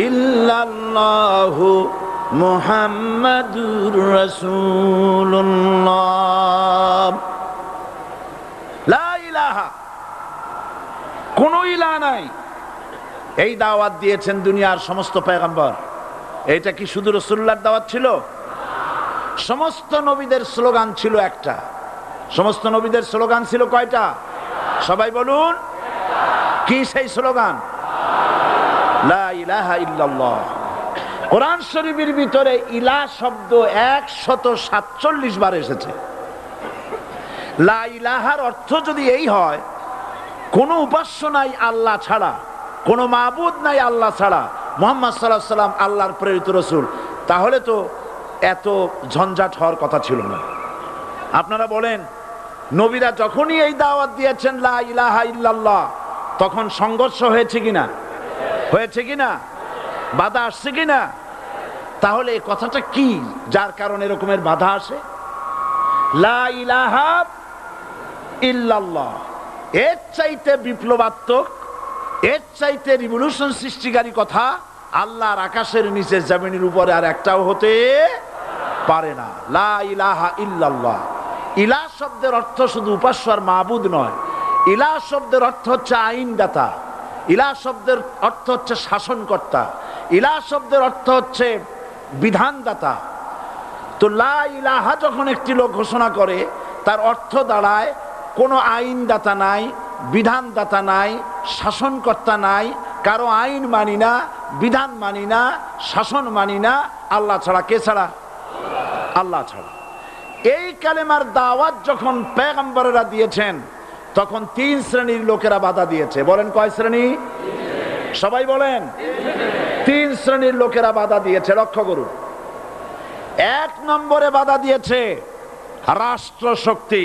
ইল্লাল্লাহু মুহাম্মাদুর রাসূলুল্লাহ। লা ইলাহা, কোন ইলাহ নাই। এই দাওয়াত দিয়েছেন দুনিয়ার সমস্ত পয়গম্বর। এটা কি শুধু রাসূলুল্লাহর দাওয়াত ছিল? সমস্ত নবীদের স্লোগান ছিল একটা। সমস্ত নবীদের স্লোগান ছিল কয়টা? সবাই বলুন, কি সেই স্লোগান? লা ইলাহা ইল্লাল্লাহ। কোরআন শরীফের ভিতরে ইলাহ শব্দ 147 বার এসেছে। লা ইলাহার অর্থ যদি এই হয়, কোন উপাস্য নাই আল্লাহ ছাড়া, কোন মাবুদ নাই আল্লাহ ছাড়া, মুহাম্মদ সাল্লাল্লাহু আলাইহি ওয়াসাল্লাম আল্লাহর প্রেরিত রাসূল, তাহলে তো এত ঝঞ্ঝাট হওয়ার কথা ছিল না। আপনারা বলেন, নবীরা যখনই এই দাওয়াত দিয়েছেন লা ইলাহা ইল্লাল্লাহ, তখন সংঘর্ষ হয়েছে কিনা? হয়েছে কিনা? বাধা আসছে কিনা? তাহলে এই কথাটা কি, যার কারণে এরকমের বাধা আসে? লা ইলাহা ইল্লাল্লাহ, এর চাইতে বিপ্লবাত্মক, এর চাইতে রিভলিউশন সৃষ্টিকারী কথা আল্লাহর আকাশের নিচে জমিনের উপরে আর একটাও হতে পারে না। লা ইলাহা ইল্লাল্লাহ। ইলাহ শব্দের অর্থ শুধু উপাস্য আর মাবুদ নয়। ইলাহ শব্দের অর্থ হচ্ছে আইনদাতা, ইলাহ শব্দের অর্থ হচ্ছে শাসনকর্তা, ইলাহ শব্দের অর্থ হচ্ছে বিধানদাতা। তো লা ইলাহা যখন একটি লোক ঘোষণা করে, তার অর্থ দাঁড়ায় কোনো আইনদাতা নাই, বিধানদাতা নাই, শাসনকর্তা নাই, কারো আইন মানি না, বিধান মানি না, শাসন মানি না, আল্লাহ ছাড়া। কে ছাড়া? আল্লাহ ছাড়া। এই কালেমার দাওয়াত যখন পয়গম্বরেরা দিয়েছেন, তখন 3 শ্রেণীর লোকেরা বাধা দিয়েছে। বলেন কয় শ্রেণী? সবাই বলেন। 3 শ্রেণীর লোকেরা বাধা দিয়েছে। লক্ষ্য করুন। 1 নম্বরে বাধা দিয়েছে রাষ্ট্র শক্তি।